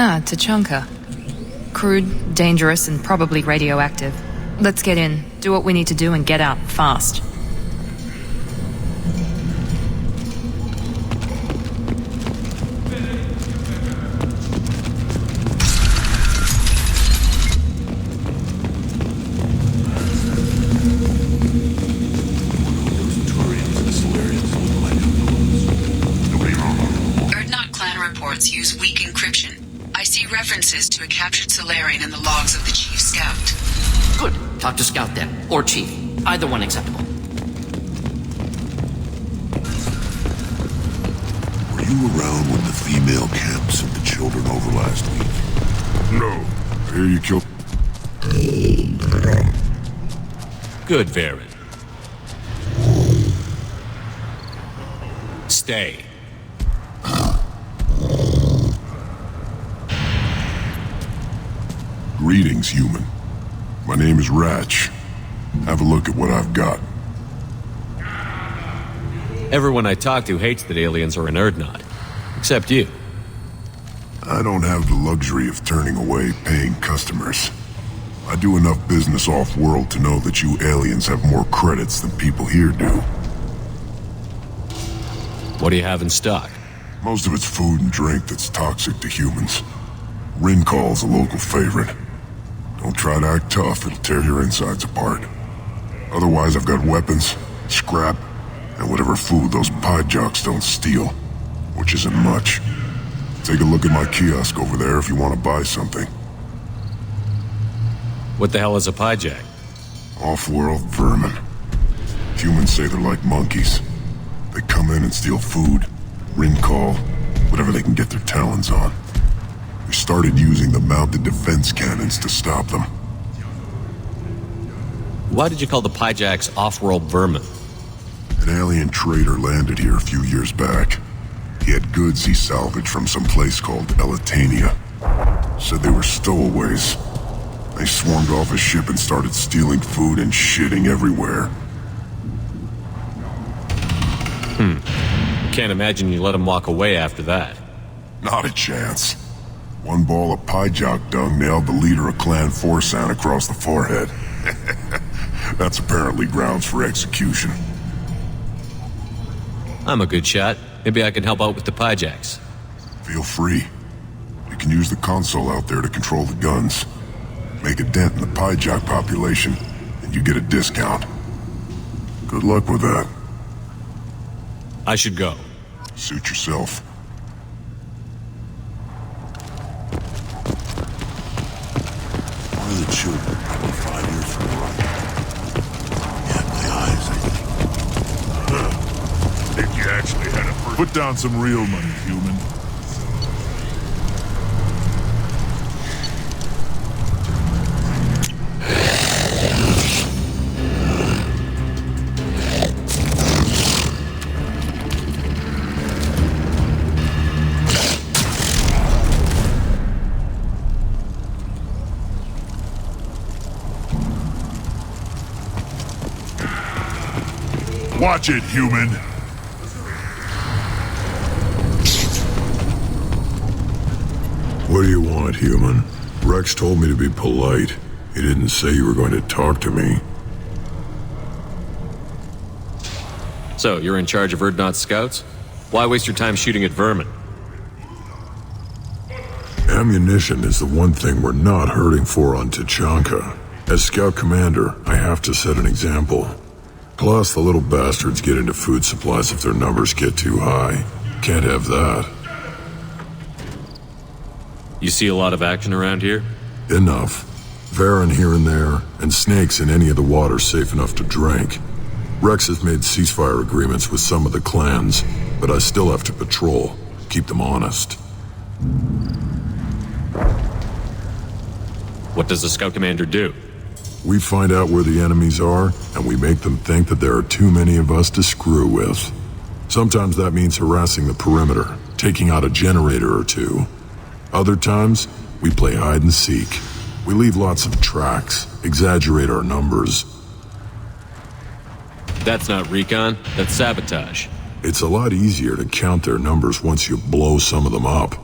Ah, Tachanka. Crude, dangerous, and probably radioactive. Let's get in, do what we need to do, and get out fast. Use weak encryption. I see references to a captured Solarian in the logs of the Chief Scout. Good. Talk to Scout then. Or Chief. Either one acceptable. Were you around when the female camp sent the children over last week? No. I hear you killed... Good, Varen. Stay. Greetings, human. My name is Ratch. Have a look at what I've got. Everyone I talk to hates that aliens are an Erdnot. Except you. I don't have the luxury of turning away paying customers. I do enough business off-world to know that you aliens have more credits than people here do. What do you have in stock? Most of it's food and drink that's toxic to humans. Rincall's a local favorite. Don't try to act tough, it'll tear your insides apart. Otherwise, I've got weapons, scrap, and whatever food those pie jocks don't steal. Which isn't much. Take a look at my kiosk over there if you want to buy something. What the hell is a pyjack? Off-world vermin. Humans say they're like monkeys. They come in and steal food, Rincall, whatever they can get their talons on. We started using the mounted defense cannons to stop them. Why did you call the pyjacks off-world vermin? An alien trader landed here a few years back. He had goods he salvaged from some place called Elitania. Said they were stowaways. They swarmed off a ship and started stealing food and shitting everywhere. Can't imagine you let him walk away after that. Not a chance. One ball of pyjock dung nailed the leader of Clan Forsan across the forehead. That's apparently grounds for execution. I'm a good shot. Maybe I can help out with the pyjacks. Feel free. You can use the console out there to control the guns. Make a dent in the pyjock population, and you get a discount. Good luck with that. I should go. Suit yourself. One of the children, probably 5 years from the right. Yeah, my eyes, I Think you actually had a... Put down some real money, human. Watch it, human! What do you want, human? Rex told me to be polite. He didn't say you were going to talk to me. So, you're in charge of Erdnot scouts? Why waste your time shooting at vermin? Ammunition is the one thing we're not hurting for on Tachanka. As scout commander, I have to set an example. Plus, the little bastards get into food supplies if their numbers get too high. Can't have that. You see a lot of action around here? Enough. Varen here and there, and snakes in any of the water safe enough to drink. Rex has made ceasefire agreements with some of the clans, but I still have to patrol, keep them honest. What does the scout commander do? We find out where the enemies are, and we make them think that there are too many of us to screw with. Sometimes that means harassing the perimeter, taking out a generator or two. Other times, we play hide and seek. We leave lots of tracks, exaggerate our numbers. That's not recon, that's sabotage. It's a lot easier to count their numbers once you blow some of them up.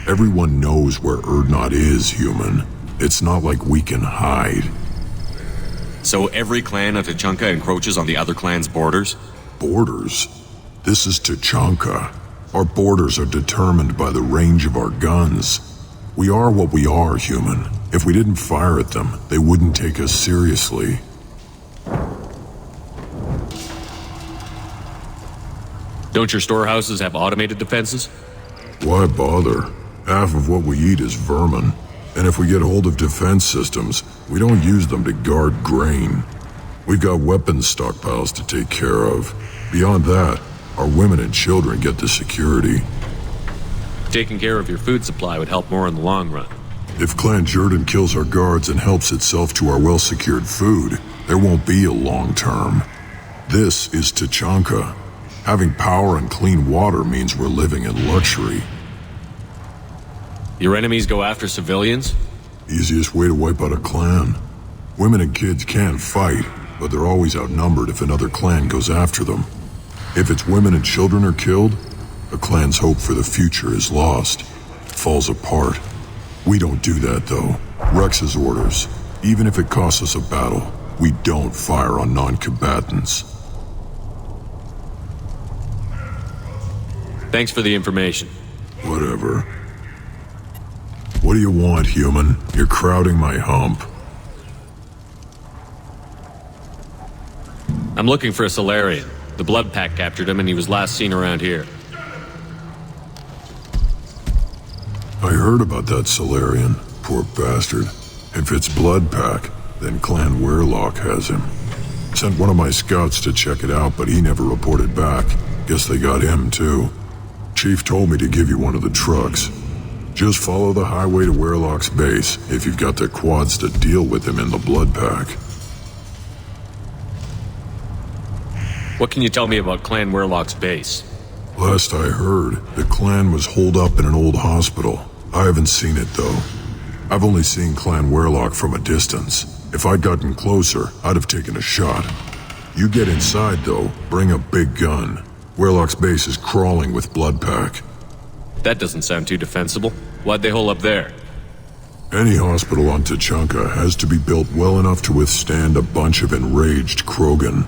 Everyone knows where Urdnot is, human. It's not like we can hide. So every clan of Tachanka encroaches on the other clan's borders? Borders? This is Tachanka. Our borders are determined by the range of our guns. We are what we are, human. If we didn't fire at them, they wouldn't take us seriously. Don't your storehouses have automated defenses? Why bother? Half of what we eat is vermin. And if we get hold of defense systems, we don't use them to guard grain. We've got weapons stockpiles to take care of. Beyond that, our women and children get the security. Taking care of your food supply would help more in the long run. If Clan Jordan kills our guards and helps itself to our well-secured food, there won't be a long term. This is Tachanka. Having power and clean water means we're living in luxury. Your enemies go after civilians? Easiest way to wipe out a clan. Women and kids can fight, but they're always outnumbered if another clan goes after them. If its women and children are killed, a clan's hope for the future is lost. It falls apart. We don't do that, though. Rex's orders. Even if it costs us a battle, we don't fire on non-combatants. Thanks for the information. Whatever. What do you want, human? You're crowding my hump. I'm looking for a Solarian. The Blood Pack captured him and he was last seen around here. I heard about that Solarian. Poor bastard. If it's Blood Pack, then Clan Werlock has him. Sent one of my scouts to check it out, but he never reported back. Guess they got him, too. Chief told me to give you one of the trucks. Just follow the highway to Werlock's base if you've got the quads to deal with him in the Blood Pack. What can you tell me about Clan Werlock's base? Last I heard, the clan was holed up in an old hospital. I haven't seen it, though. I've only seen Clan Werlock from a distance. If I'd gotten closer, I'd have taken a shot. You get inside, though, bring a big gun. Werlock's base is crawling with Blood Pack. That doesn't sound too defensible. Why'd they hole up there? Any hospital on Tachanka has to be built well enough to withstand a bunch of enraged Krogan.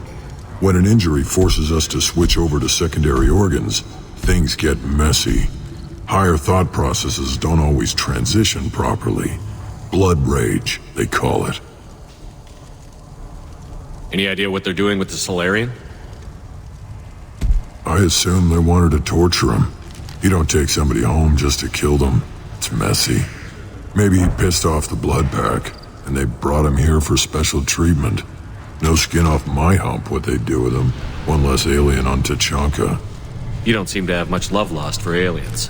When an injury forces us to switch over to secondary organs, things get messy. Higher thought processes don't always transition properly. Blood rage, they call it. Any idea what they're doing with the Solarian? I assume they wanted to torture him. You don't take somebody home just to kill them. It's messy. Maybe he pissed off the Blood Pack, and they brought him here for special treatment. No skin off my hump what they'd do with him. One less alien on Tachanka. You don't seem to have much love lost for aliens.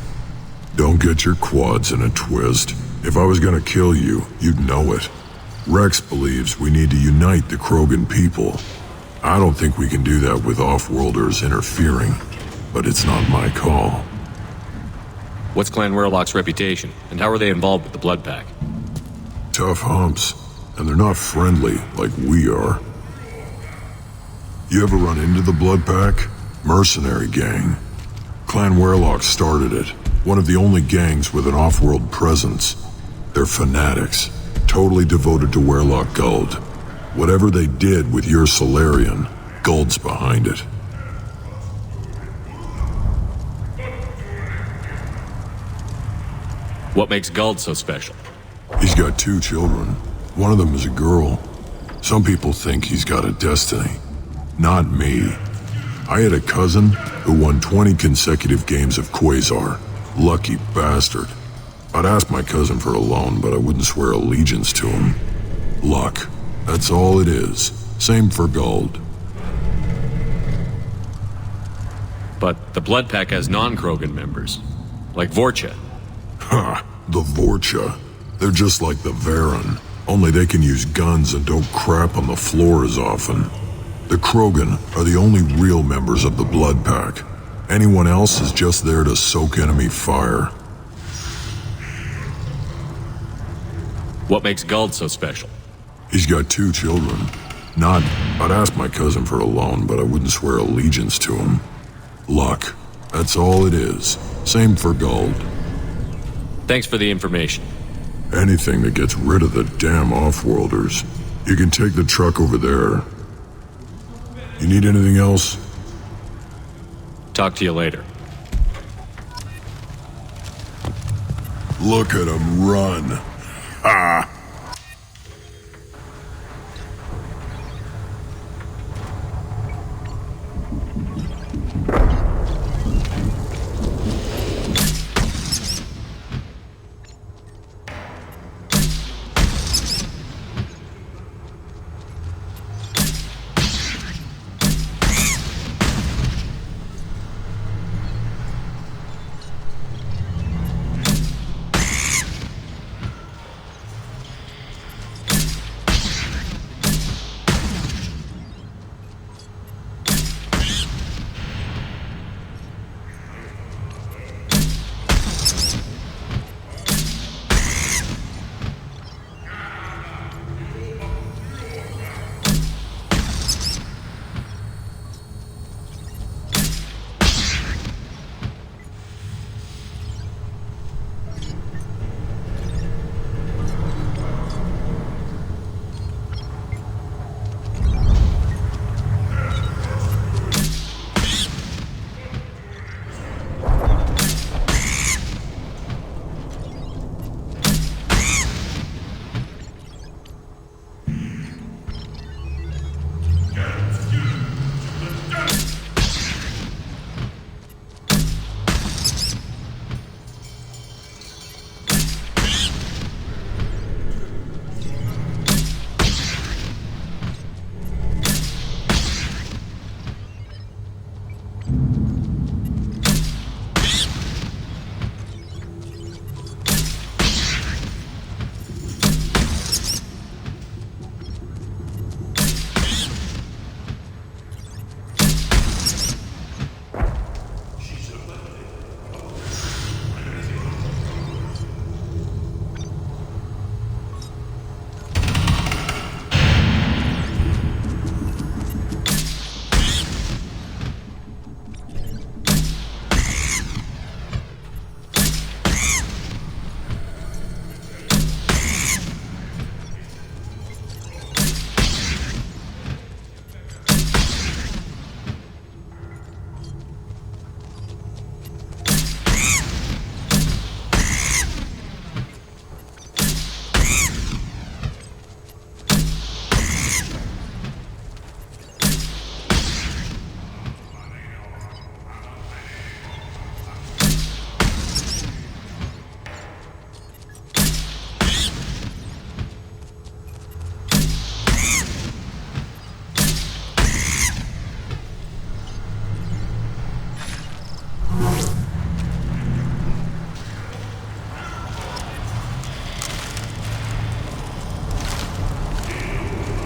Don't get your quads in a twist. If I was gonna kill you, you'd know it. Rex believes we need to unite the Krogan people. I don't think we can do that with off-worlders interfering, but it's not my call. What's Clan Werlock's reputation, and how are they involved with the Blood Pack? Tough humps, and they're not friendly like we are. You ever run into the Blood Pack? Mercenary gang. Clan Werlock started it, one of the only gangs with an off-world presence. They're fanatics, totally devoted to Werlock Guld. Whatever they did with your Solarian, Guld's behind it. What makes Guld so special? He's got 2 children. One of them is a girl. Some people think he's got a destiny. Not me. I had a cousin who won 20 consecutive games of Quasar. Lucky bastard. I'd ask my cousin for a loan, but I wouldn't swear allegiance to him. Luck. That's all it is. Same for Guld. But the Blood Pack has non-Krogan members, like Vorcha. Ha! The Vorcha. They're just like the Varen, only they can use guns and don't crap on the floor as often. The Krogan are the only real members of the Blood Pack. Anyone else is just there to soak enemy fire. What makes Guld so special? He's got 2 children. I'd ask my cousin for a loan, but I wouldn't swear allegiance to him. Luck. That's all it is. Same for Guld. Thanks for the information. Anything that gets rid of the damn off-worlders. You can take the truck over there. You need anything else? Talk to you later. Look at him run. Ha!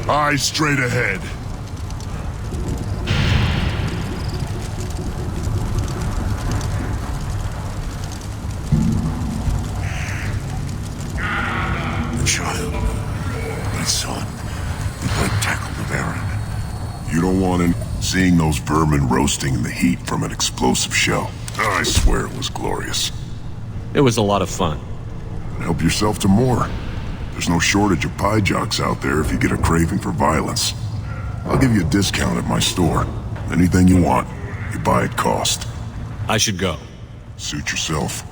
Eyes straight ahead. The child. My son. I tackled the Baron. You don't want him seeing those vermin roasting in the heat from an explosive shell. I swear it was glorious. It was a lot of fun. Help yourself to more. There's no shortage of pie jocks out there if you get a craving for violence. I'll give you a discount at my store. Anything you want, you buy at cost. I should go. Suit yourself.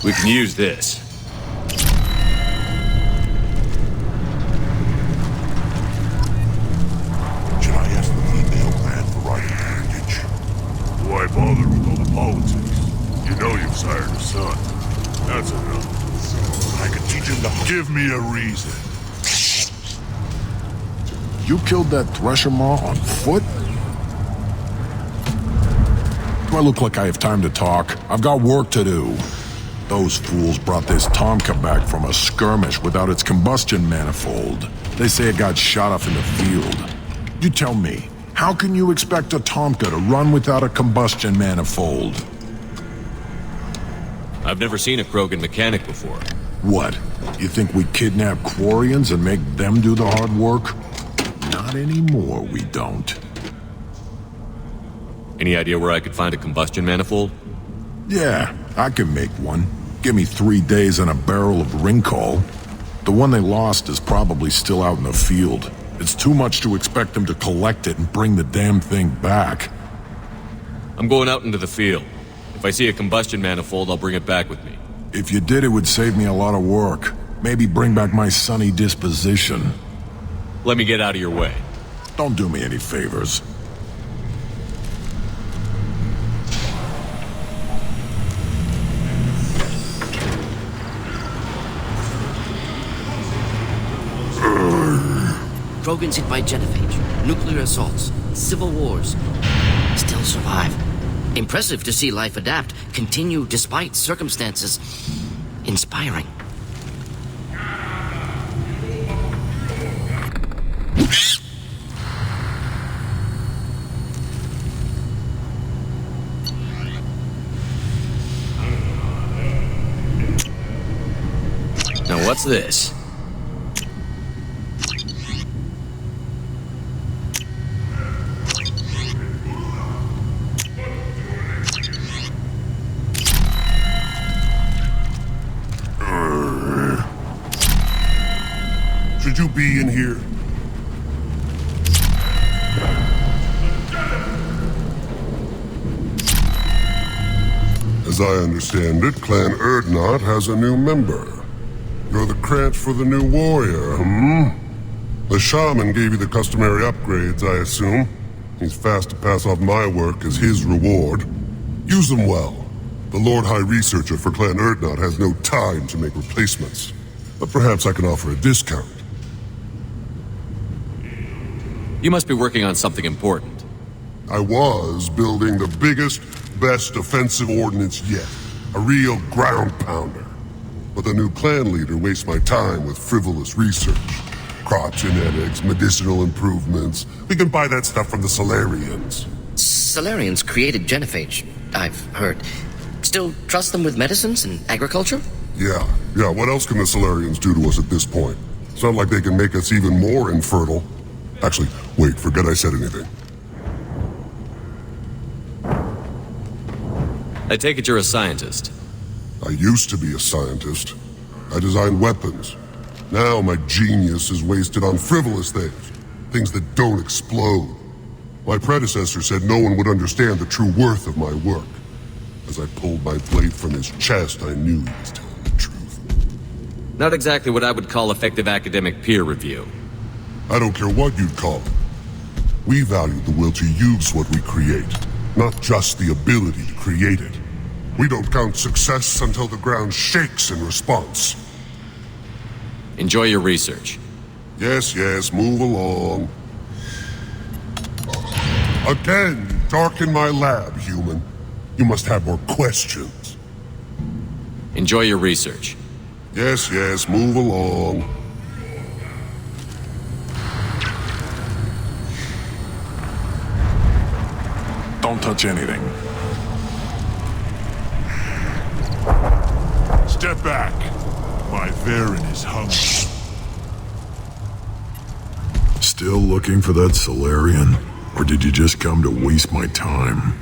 We can use this. Should I ask the female clan for right of parentage? Why bother with all the politics? You know you've sired a son. That's enough. I could teach him to... Give me a reason. You killed that Thresher Maw on foot? Do I look like I have time to talk? I've got work to do. Those fools brought this Tomka back from a skirmish without its combustion manifold. They say it got shot off in the field. You tell me, how can you expect a Tomka to run without a combustion manifold? I've never seen a Krogan mechanic before. What? You think we kidnap Quarians and make them do the hard work? Not anymore, we don't. Any idea where I could find a combustion manifold? Yeah, I can make one. Give me 3 days and a barrel of Ringcall. The one they lost is probably still out in the field. It's too much to expect them to collect it and bring the damn thing back. I'm going out into the field. If I see a combustion manifold, I'll bring it back with me. If you did, it would save me a lot of work. Maybe bring back my sunny disposition. Let me get out of your way. Don't do me any favors. Krogans hit by genophage, nuclear assaults, civil wars. Still survive. Impressive to see life adapt, continue despite circumstances. Inspiring. Now what's this? Should you be in here? As I understand it, Clan Erdnot has a new member. You're the cranch for the new warrior, The shaman gave you the customary upgrades, I assume. He's fast to pass off my work as his reward. Use them well. The Lord High Researcher for Clan Erdnot has no time to make replacements. But perhaps I can offer a discount. You must be working on something important. I was building the biggest, best offensive ordnance yet. A real ground pounder. But the new clan leader wastes my time with frivolous research. Crop genetics, medicinal improvements. We can buy that stuff from the Solarians. Solarians created genophage, I've heard. Still trust them with medicines and agriculture? Yeah. What else can the Solarians do to us at this point? It's not like they can make us even more infertile. Actually, wait, forget I said anything. I take it you're a scientist. I used to be a scientist. I designed weapons. Now my genius is wasted on frivolous things. Things that don't explode. My predecessor said no one would understand the true worth of my work. As I pulled my blade from his chest, I knew he was telling the truth. Not exactly what I would call effective academic peer review. I don't care what you'd call it. We value the will to use what we create, not just the ability to create it. We don't count success until the ground shakes in response. Enjoy your research. Yes, move along. Again, you darken my lab, human. You must have more questions. Enjoy your research. Yes, move along. Don't touch anything. Step back. My Varen is hungry. Still looking for that Solarian? Or did you just come to waste my time?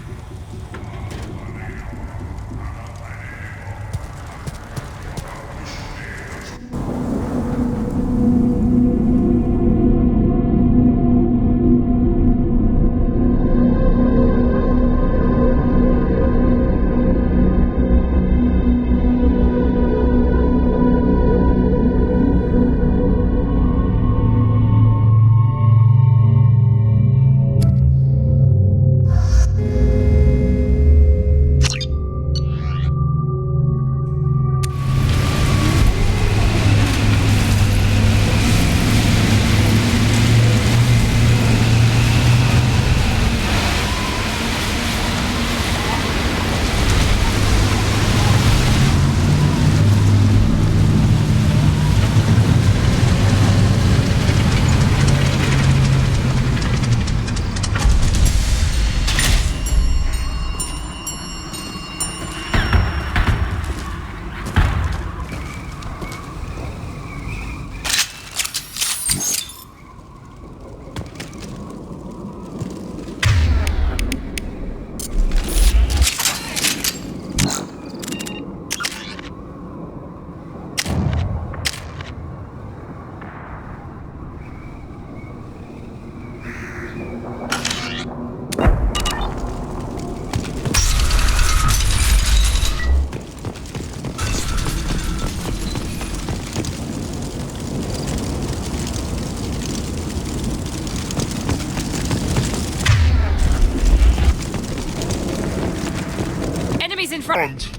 ground.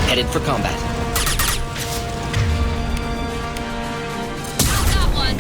Headed for combat. Got one.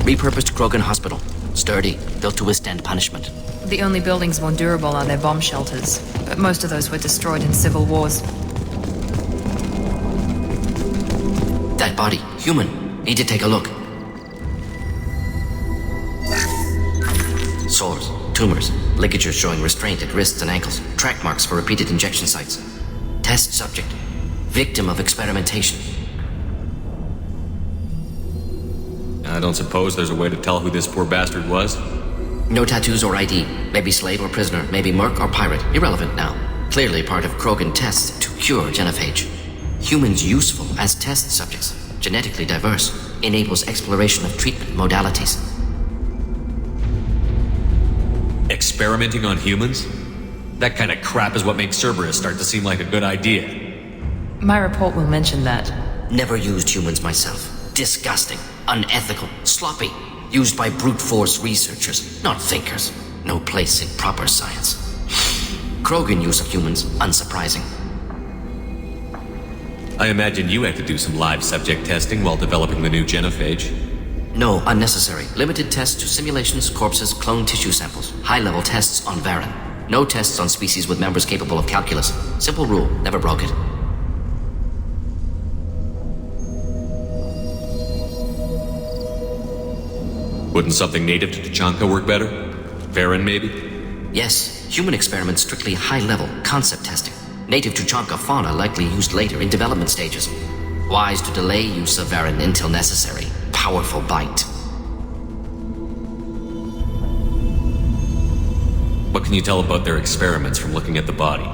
Repurposed Krogan hospital. Sturdy, built to withstand punishment. The only buildings more durable are their bomb shelters, but most of those were destroyed in civil wars. That body, human. Need to take a look. Sores, tumors, ligatures showing restraint at wrists and ankles, track marks for repeated injection sites. Test subject, victim of experimentation. I don't suppose there's a way to tell who this poor bastard was? No tattoos or ID. Maybe slave or prisoner, maybe merc or pirate. Irrelevant now. Clearly part of Krogan tests to cure genophage. Humans useful as test subjects, genetically diverse, enables exploration of treatment modalities. Experimenting on humans? That kind of crap is what makes Cerberus start to seem like a good idea. My report will mention that. Never used humans myself. Disgusting, unethical, sloppy. Used by brute force researchers, not thinkers. No place in proper science. Krogan use of humans, unsurprising. I imagine you had to do some live subject testing while developing the new genophage. No, unnecessary. Limited tests to simulations, corpses, cloned tissue samples. High-level tests on Varen. No tests on species with members capable of calculus. Simple rule, never broke it. Wouldn't something native to Tuchanka work better? Varen, maybe? Yes, human experiments strictly high-level, concept testing. Native Tuchanka fauna likely used later in development stages. Wise to delay use of Varen until necessary. Powerful bite. What can you tell about their experiments from looking at the body?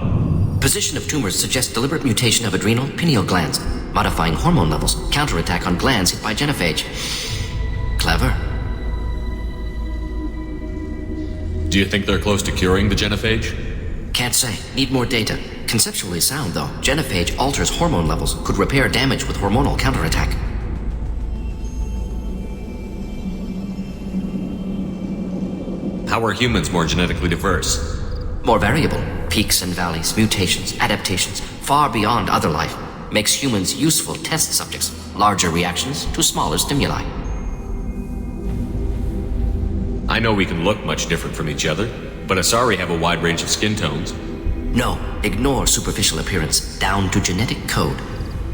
Position of tumors suggests deliberate mutation of adrenal, pineal glands, modifying hormone levels, counterattack on glands hit by genophage. Clever. Do you think they're close to curing the genophage? Can't say. Need more data. Conceptually sound, though. Genophage alters hormone levels, could repair damage with hormonal counterattack. How are humans more genetically diverse? More variable. Peaks and valleys, mutations, adaptations, far beyond other life. Makes humans useful test subjects. Larger reactions to smaller stimuli. I know we can look much different from each other, but Asari have a wide range of skin tones. No, ignore superficial appearance, down to genetic code.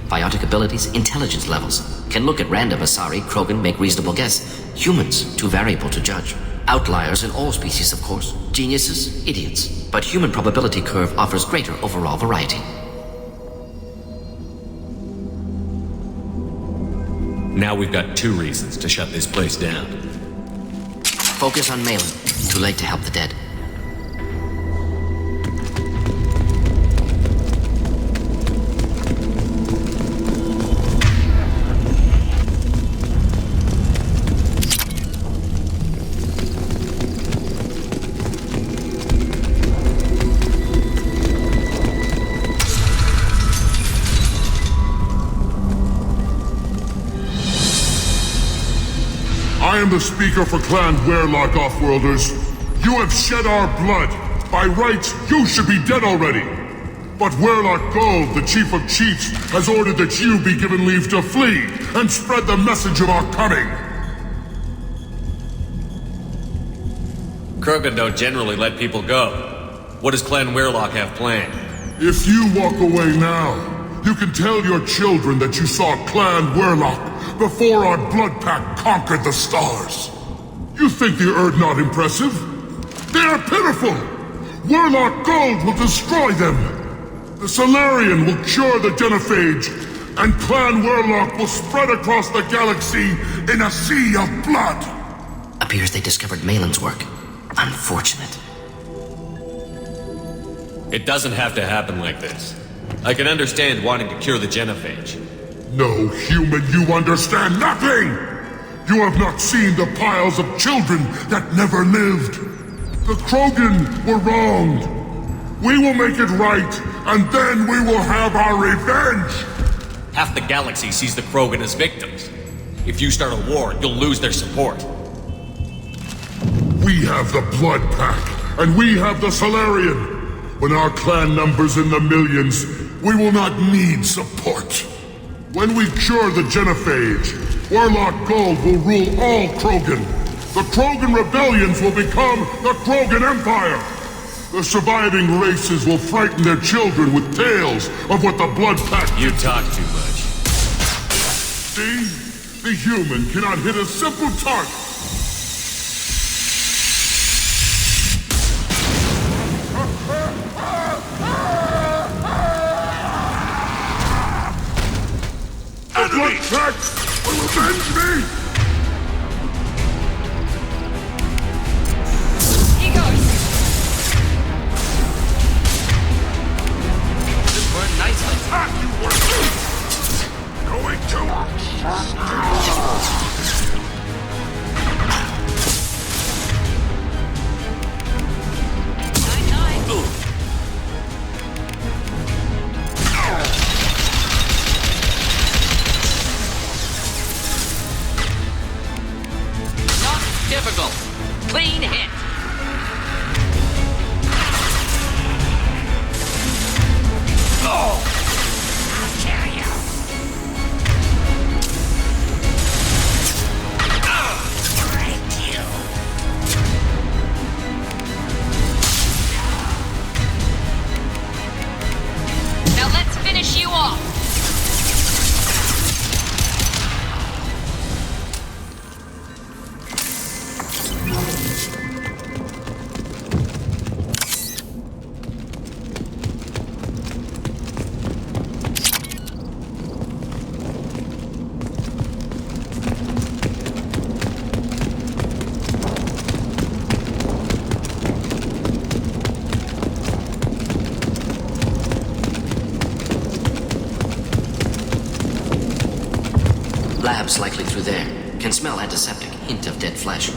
Biotic abilities, intelligence levels. Can look at random Asari, Krogan, make reasonable guess. Humans, too variable to judge. Outliers in all species, of course. Geniuses, idiots. But human probability curve offers greater overall variety. Now we've got 2 reasons to shut this place down. Focus on Malin. Too late to help the dead. I am the speaker for Clan Werlock, Offworlders. You have shed our blood. By rights, you should be dead already. But Werlock Gold, the Chief of Chiefs, has ordered that you be given leave to flee and spread the message of our coming. Krogan don't generally let people go. What does Clan Werlock have planned? If you walk away now, you can tell your children that you saw Clan Werlock before our blood pact conquered the stars. You think the Erd not impressive? They are pitiful! Werlock Gold will destroy them! The Solarian will cure the genophage, and Clan Werlock will spread across the galaxy in a sea of blood! Appears they discovered Malin's work. Unfortunate. It doesn't have to happen like this. I can understand wanting to cure the genophage. No, human, you understand nothing! You have not seen the piles of children that never lived. The Krogan were wronged. We will make it right, and then we will have our revenge! Half the galaxy sees the Krogan as victims. If you start a war, you'll lose their support. We have the Blood Pack, and we have the Solarian. When our clan numbers in the millions, we will not need support. When we cure the genophage, Warlock Gold will rule all Krogan. The Krogan rebellions will become the Krogan Empire. The surviving races will frighten their children with tales of what the Blood Pact... You talk too much. See? The human cannot hit a simple target. The Blood Pact will avenge me! Difficult. Clean hit. Oh! I'll kill you. Break you. Now let's finish you off. Labs likely through there. Can smell antiseptic, hint of dead flesh.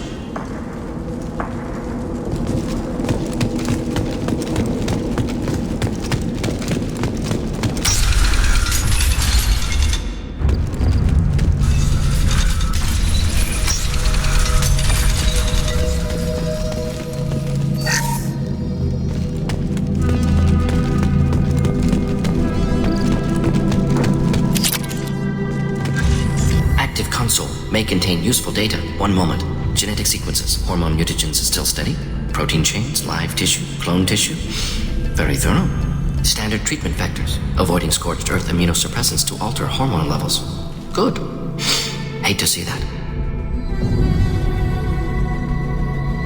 May contain useful data. One moment. Genetic sequences. Hormone mutagens is still steady. Protein chains, live tissue, clone tissue. Very thorough. Standard treatment vectors. Avoiding scorched earth immunosuppressants to alter hormone levels. Good. Hate to see that.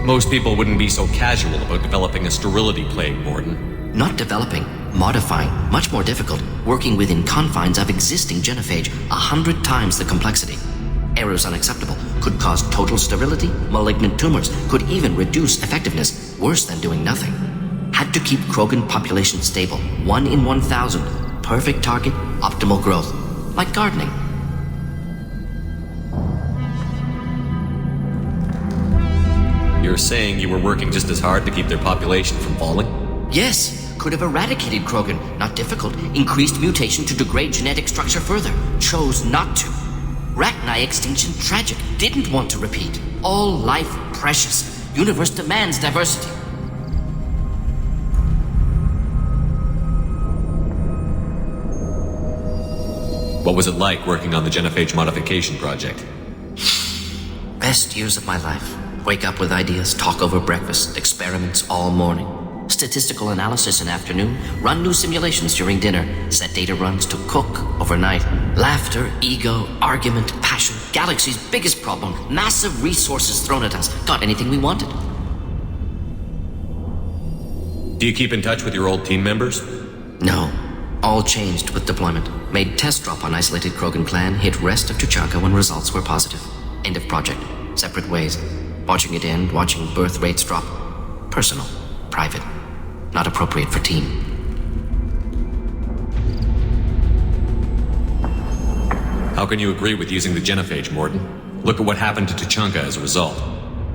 Most people wouldn't be so casual about developing a sterility plague, Mordin. Not developing, modifying, much more difficult. Working within confines of existing genophage, 100 times the complexity. Errors unacceptable. Could cause total sterility, malignant tumors, could even reduce effectiveness, worse than doing nothing. Had to keep Krogan population stable, 1 in 1,000. Perfect target, optimal growth. Like gardening. You're saying you were working just as hard to keep their population from falling? Yes, could have eradicated Krogan. Not difficult. Increased mutation to degrade genetic structure further. Chose not to. Rachni extinction tragic. Didn't want to repeat. All life precious. Universe demands diversity. What was it like working on the genophage modification project? Best years of my life. Wake up with ideas, talk over breakfast, experiments all morning. Statistical analysis in afternoon, run new simulations during dinner, set data runs to cook overnight. Laughter, ego, argument, passion, galaxy's biggest problem, massive resources thrown at us. Got anything we wanted. Do you keep in touch with your old team members? No. All changed with deployment. Made test drop on isolated Krogan clan, hit rest of Tuchanka when results were positive. End of project. Separate ways. Watching it end, watching birth rates drop. Personal. Private. Not appropriate for team. How can you agree with using the genophage, Mordin? Look at what happened to Tuchanka as a result.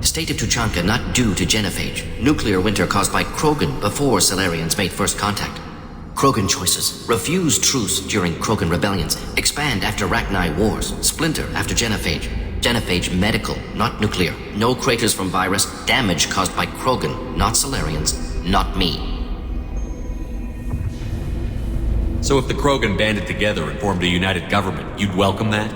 State of Tuchanka not due to genophage. Nuclear winter caused by Krogan before Salarians made first contact. Krogan choices. Refuse truce during Krogan rebellions. Expand after Rachni wars. Splinter after genophage. Genophage medical, not nuclear. No craters from virus. Damage caused by Krogan, not Salarians. Not me. So if the Krogan banded together and formed a united government, you'd welcome that?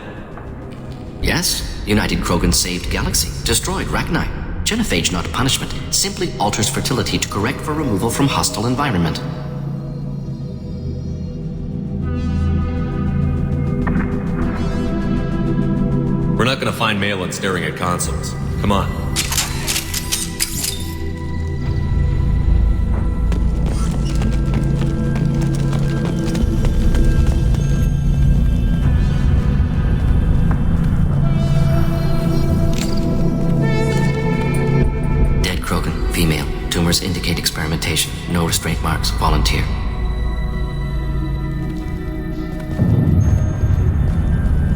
Yes, United Krogan saved Galaxy, destroyed Ragnar. Genophage, not punishment, simply alters fertility to correct for removal from hostile environment. We're not gonna find Malin staring at consoles. Come on. Dead Krogan, female. Tumors indicate experimentation. No restraint marks. Volunteer.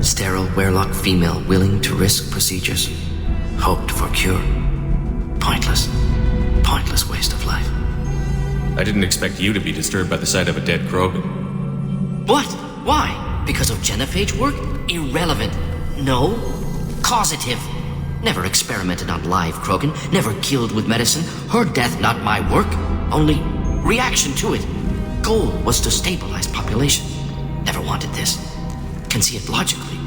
Sterile, werelock female, willing to risk procedures. Hoped for cure. Pointless. Pointless waste of life. I didn't expect you to be disturbed by the sight of a dead Krogan. What? Why? Because of genophage work? Irrelevant. No. Causative. Never experimented on live Krogan. Never killed with medicine. Her death, not my work. Only reaction to it. Goal was to stabilize population. Never wanted this. Can see it logically.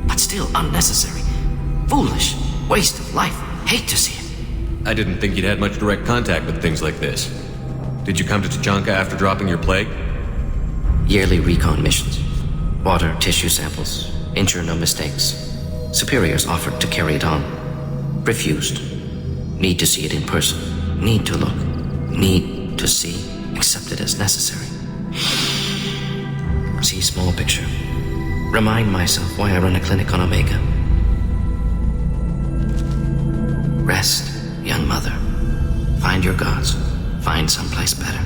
But still unnecessary. Foolish. Waste of life. Hate to see it. I didn't think you'd had much direct contact with things like this. Did you come to Tachanka after dropping your plague? Yearly recon missions. Water, tissue samples. Ensure no mistakes. Superiors offered to carry it on. Refused. Need to see it in person. Need to look. Need to see. Accepted as necessary. See small picture. Remind myself why I run a clinic on Omega. Rest, young mother. Find your gods. Find someplace better.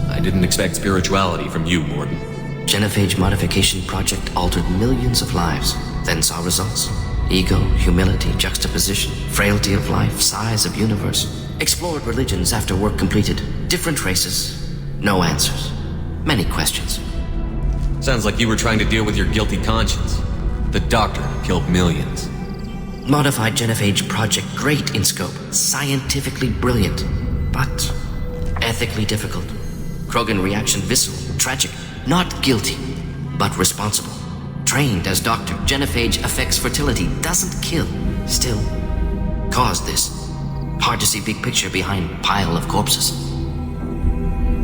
I didn't expect spirituality from you, Mordin. Genophage modification project altered millions of lives, then saw results. Ego, humility, juxtaposition, frailty of life, size of universe. Explored religions after work completed. Different races. No answers. Many questions. Sounds like you were trying to deal with your guilty conscience. The doctor killed millions. Modified genophage project, great in scope. Scientifically brilliant. But ethically difficult. Krogan reaction visceral, tragic. Not guilty, but responsible. Trained as doctor, genophage affects fertility, doesn't kill. Still, caused this. Hard to see big picture behind pile of corpses.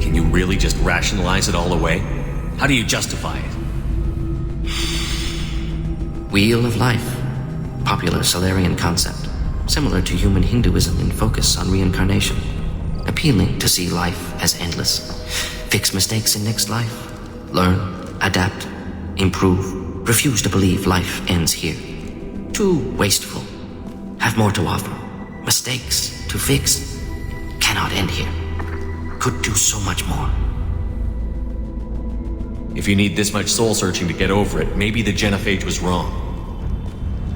Can you really just rationalize it all away? How do you justify it? Wheel of life. Popular Solarian concept. Similar to human Hinduism in focus on reincarnation. Appealing to see life as endless. Fix mistakes in next life. Learn, adapt, improve. Refuse to believe life ends here. Too wasteful. Have more to offer. Mistakes to fix. Cannot end here. Could do so much more. If you need this much soul-searching to get over it, maybe the genophage was wrong.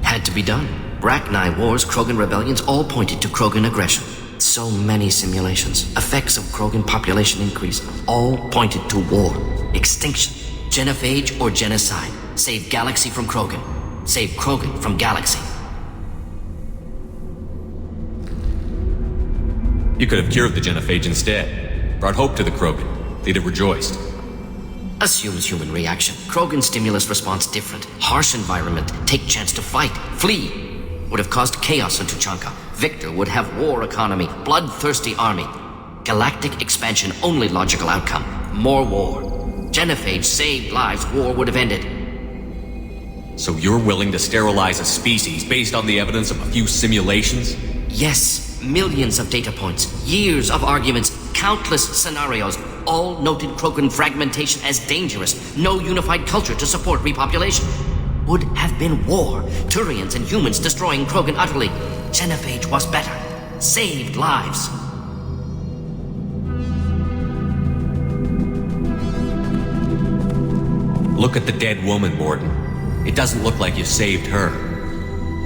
Had to be done. Rachni wars, Krogan rebellions, all pointed to Krogan aggression. So many simulations, effects of Krogan population increase, all pointed to war, extinction, genophage or genocide. Save Galaxy from Krogan. Save Krogan from Galaxy. You could have cured the genophage instead. Brought hope to the Krogan. They'd have rejoiced. Assumes human reaction. Krogan stimulus response different. Harsh environment. Take chance to fight. Flee. Would have caused chaos in Tachanka. Victor would have war economy. Bloodthirsty army. Galactic expansion only logical outcome. More war. Genophage saved lives. War would have ended. So you're willing to sterilize a species based on the evidence of a few simulations? Yes. Millions of data points. Years of arguments. Countless scenarios. All noted Krogan fragmentation as dangerous. No unified culture to support repopulation. Would have been war. Turians and humans destroying Krogan utterly. Genophage was better. Saved lives. Look at the dead woman, Mordin. It doesn't look like you saved her.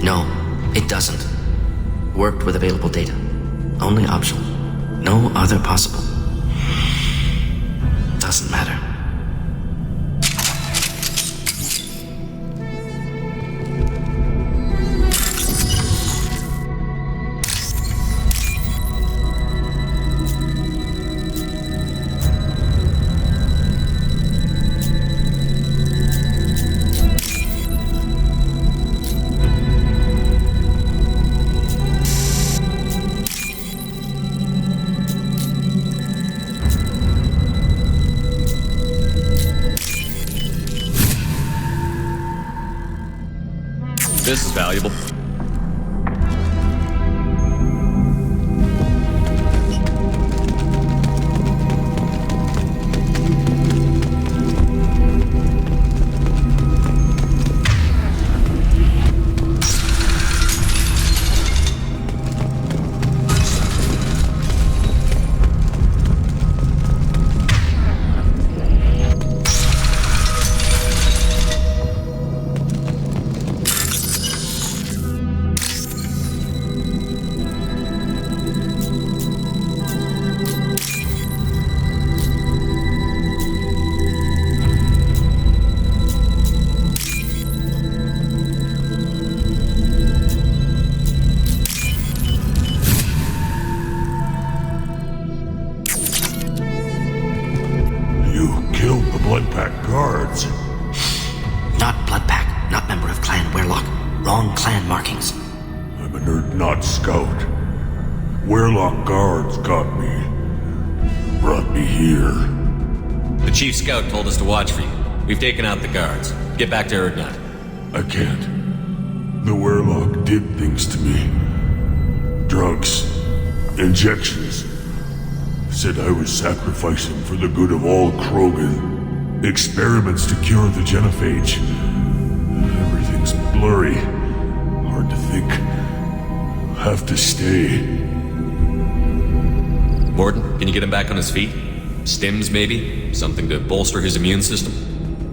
No, it doesn't. Worked with available data. Only optional. No other possible. Doesn't matter. This is valuable. Chief Scout told us to watch for you. We've taken out the guards. Get back to Erdnot. I can't. The Werlock did things to me. Drugs. Injections. Said I was sacrificing for the good of all Krogan. Experiments to cure the genophage. Everything's blurry. Hard to think. Have to stay. Mordin, can you get him back on his feet? Stims, maybe? Something to bolster his immune system?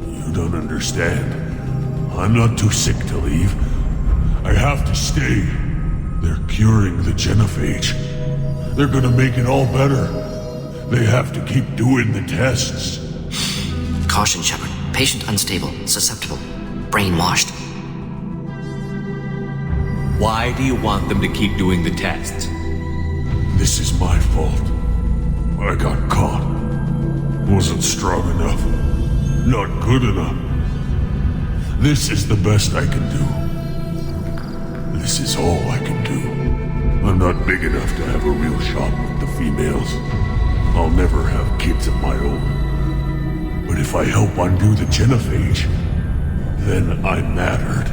You don't understand. I'm not too sick to leave. I have to stay. They're curing the genophage. They're gonna make it all better. They have to keep doing the tests. Caution, Shepard. Patient unstable, susceptible, brainwashed. Why do you want them to keep doing the tests? This is my fault. I got caught. Wasn't strong enough. Not good enough. This is the best I can do. This is all I can do. I'm not big enough to have a real shot with the females. I'll never have kids of my own. But if I help undo the genophage, then I mattered.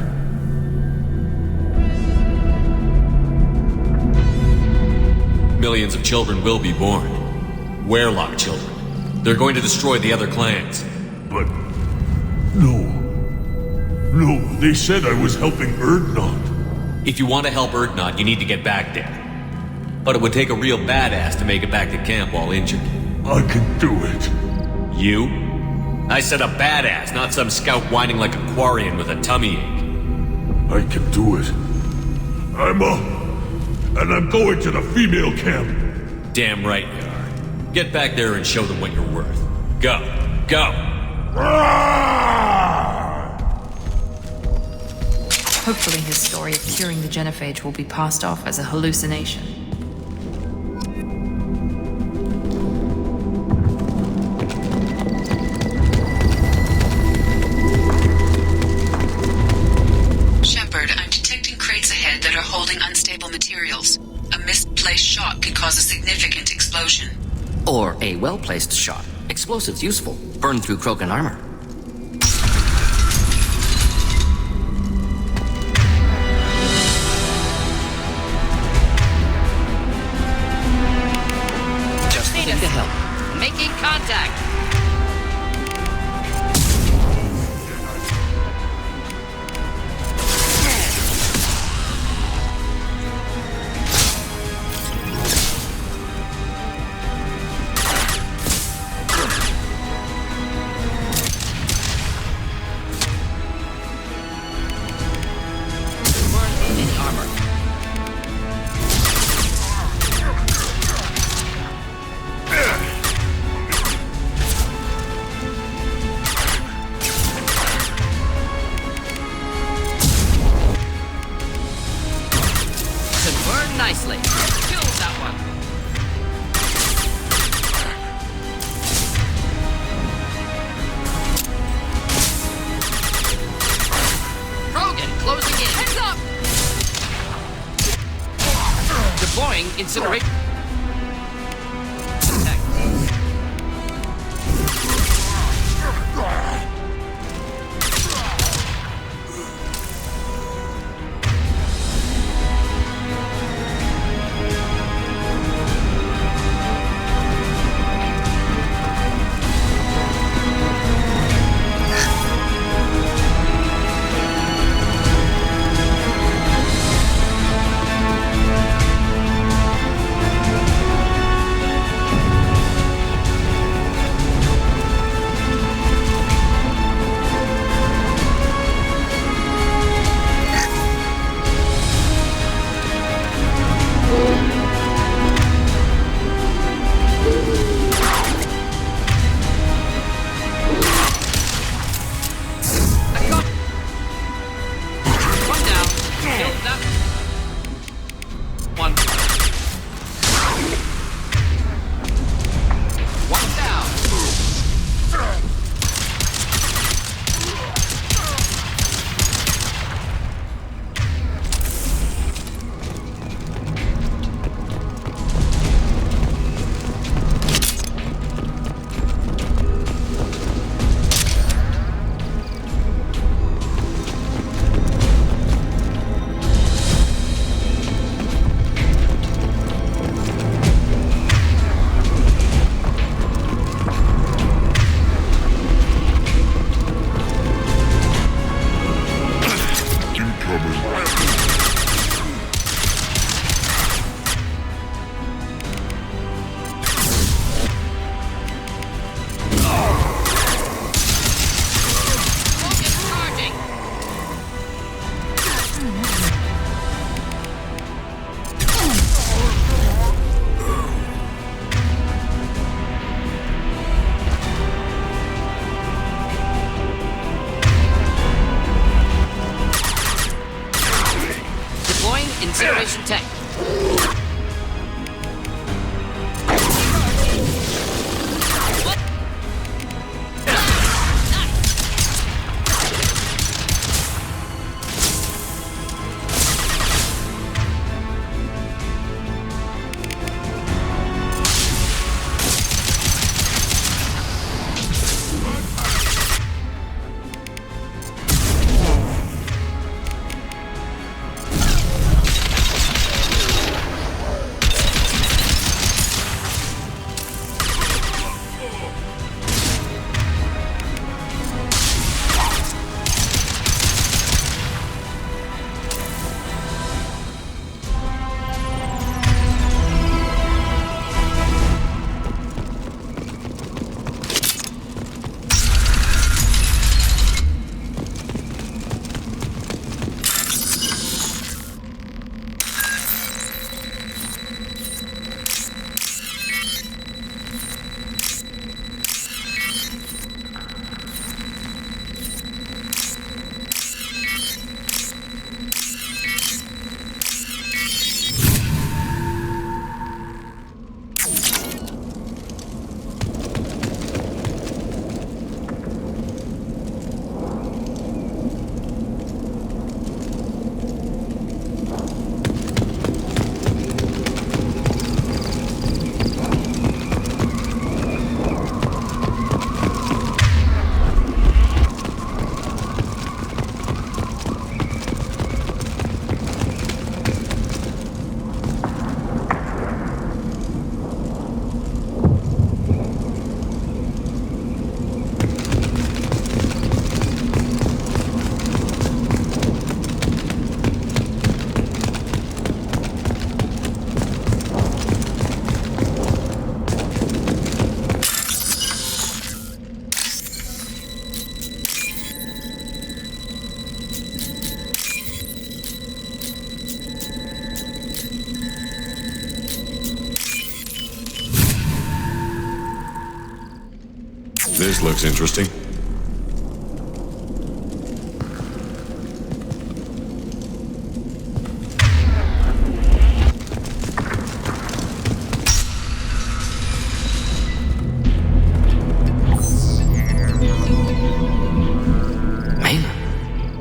Millions of children will be born. Werlock children. They're going to destroy the other clans. But... No, they said I was helping Erdnot. If you want to help Erdnot, you need to get back there. But it would take a real badass to make it back to camp while injured. I can do it. You? I said a badass, not some scout whining like a Quarian with a tummy ache. I can do it. I'm up. And I'm going to the female camp. Damn right you are. Get back there and show them what you're worth. Go. Hopefully his story of curing the genophage will be passed off as a hallucination. Shepard, I'm detecting crates ahead that are holding unstable materials. A misplaced shot could cause a significant explosion. Or a well-placed shot. Explosives useful. Burn through Krogan armor. Just need to help. Making contact. Nicely. Kills that one. Krogan closing in. Heads up! Deploying incineration. This looks interesting.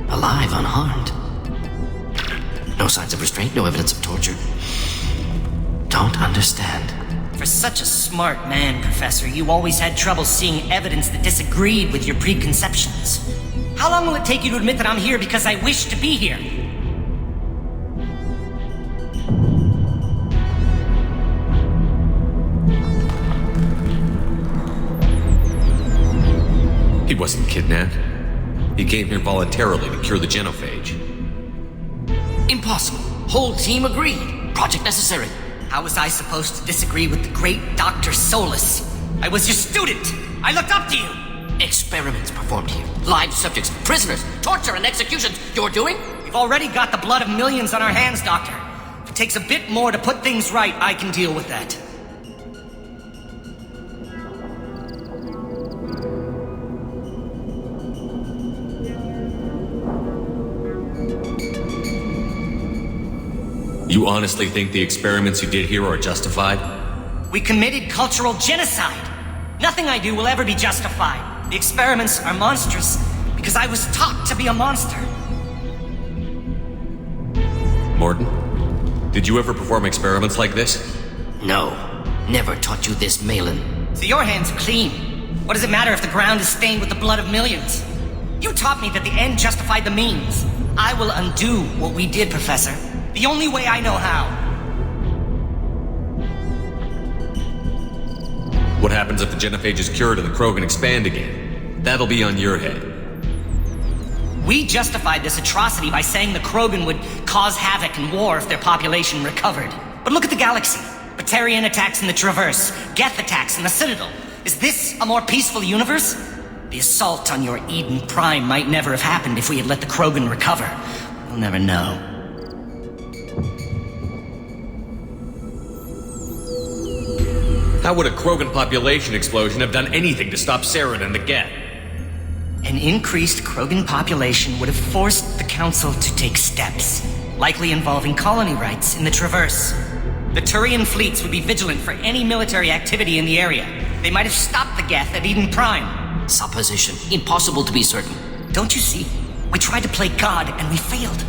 Alive, unharmed. No signs of restraint, no evidence of torture. Don't understand. For such a smart man, Professor, you always had trouble seeing evidence that disagreed with your preconceptions. How long will it take you to admit that I'm here because I wish to be here? He wasn't kidnapped. He came here voluntarily to cure the genophage. Impossible. Whole team agreed. Project necessary. How was I supposed to disagree with the great Dr. Solus? I was your student! I looked up to you! Experiments performed here. Live subjects, prisoners, torture and executions. You're doing? We've already got the blood of millions on our hands, Doctor. If it takes a bit more to put things right, I can deal with that. You honestly think the experiments you did here are justified? We committed cultural genocide. Nothing I do will ever be justified. The experiments are monstrous because I was taught to be a monster. Mordin, did you ever perform experiments like this? No. Never taught you this, Malin. So your hands are clean. What does it matter if the ground is stained with the blood of millions? You taught me that the end justified the means. I will undo what we did, Professor. The only way I know how. What happens if the genophage is cured and the Krogan expand again? That'll be on your head. We justified this atrocity by saying the Krogan would cause havoc and war if their population recovered. But look at the galaxy. Batarian attacks in the Traverse, Geth attacks in the Citadel. Is this a more peaceful universe? The assault on your Eden Prime might never have happened if we had let the Krogan recover. We'll never know. How would a Krogan population explosion have done anything to stop Saren and the Geth? An increased Krogan population would have forced the Council to take steps, likely involving colony rights in the Traverse. The Turian fleets would be vigilant for any military activity in the area. They might have stopped the Geth at Eden Prime. Supposition. Impossible to be certain. Don't you see? We tried to play God and we failed.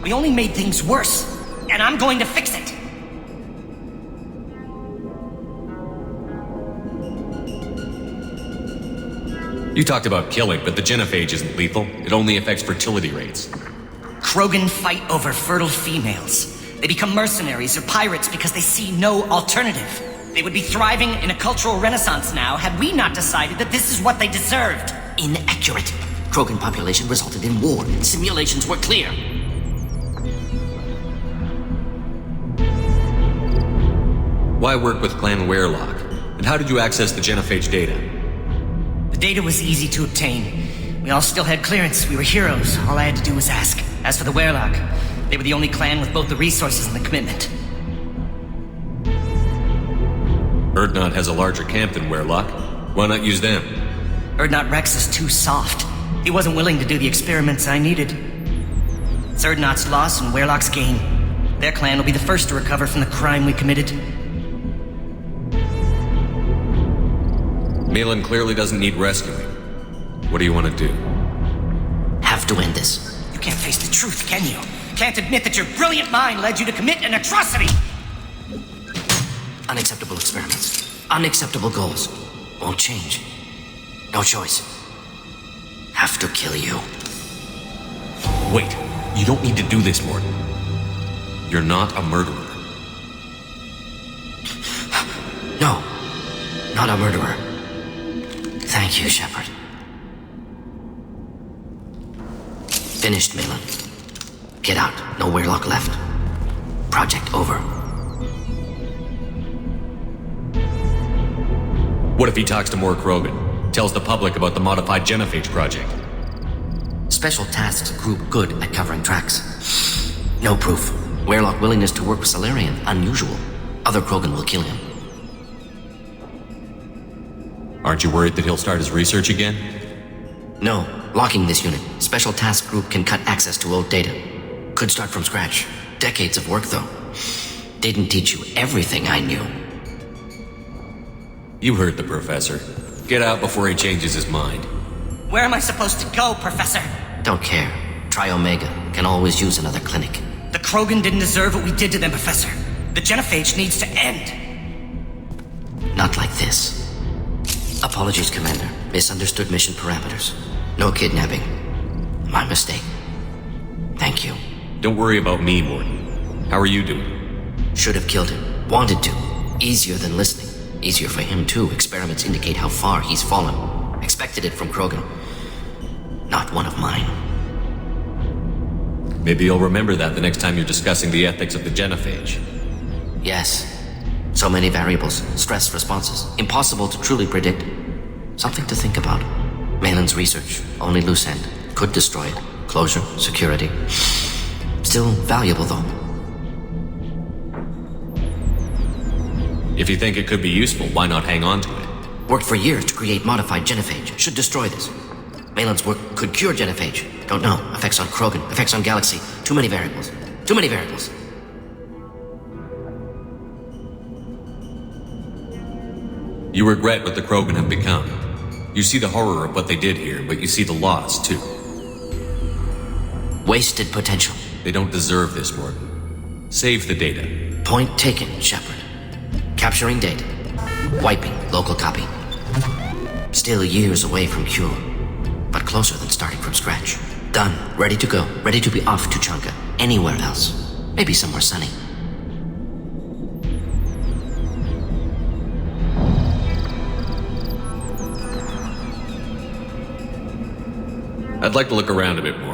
We only made things worse. And I'm going to fix it. You talked about killing, but the genophage isn't lethal. It only affects fertility rates. Krogan fight over fertile females. They become mercenaries or pirates because they see no alternative. They would be thriving in a cultural renaissance now had we not decided that this is what they deserved. Inaccurate. Krogan population resulted in war. Simulations were clear. Why work with Clan Werelock? And how did you access the genophage data? The data was easy to obtain. We all still had clearance. We were heroes. All I had to do was ask. As for the Werelock, they were the only clan with both the resources and the commitment. Erdnot has a larger camp than Werelock. Why not use them? Erdnot Rex is too soft. He wasn't willing to do the experiments I needed. It's Erdnot's loss and Werelock's gain. Their clan will be the first to recover from the crime we committed. Malin clearly doesn't need rescuing. What do you want to do? Have to end this. You can't face the truth, can you? Can't admit that your brilliant mind led you to commit an atrocity! Unacceptable experiments. Unacceptable goals. Won't change. No choice. Have to kill you. Wait. You don't need to do this, Mordin. You're not a murderer. No. Not a murderer. Thank you, Shepard. Finished, Malin. Get out. No Werelock left. Project over. What if he talks to more Krogan? Tells the public about the modified genophage project? Special tasks group good at covering tracks. No proof. Werelock willingness to work with Salarian, unusual. Other Krogan will kill him. Aren't you worried that he'll start his research again? No, locking this unit. Special task group can cut access to old data. Could start from scratch. Decades of work, though. Didn't teach you everything I knew. You heard the professor. Get out before he changes his mind. Where am I supposed to go, Professor? Don't care. Try Omega. Can always use another clinic. The Krogan didn't deserve what we did to them, Professor. The genophage needs to end. Not like this. Apologies, Commander. Misunderstood mission parameters. No kidnapping. My mistake. Thank you. Don't worry about me, Mordin. How are you doing? Should have killed him. Wanted to. Easier than listening. Easier for him, too. Experiments indicate how far he's fallen. Expected it from Krogan. Not one of mine. Maybe you'll remember that the next time you're discussing the ethics of the genophage. Yes. So many variables, stress responses, impossible to truly predict. Something to think about. Malin's research, only loose end. Could destroy it. Closure, security. Still valuable, though. If you think it could be useful, why not hang on to it? Worked for years to create modified genophage. Should destroy this. Malin's work could cure genophage. Don't know. Effects on Krogan, effects on Galaxy. Too many variables. Too many variables. You regret what the Krogan have become. You see the horror of what they did here, but you see the loss, too. Wasted potential. They don't deserve this, Mordin. Save the data. Point taken, Shepard. Capturing data. Wiping local copy. Still years away from cure, but closer than starting from scratch. Done. Ready to go. Ready to be off to Chunka. Anywhere else. Maybe somewhere sunny. I'd like to look around a bit more.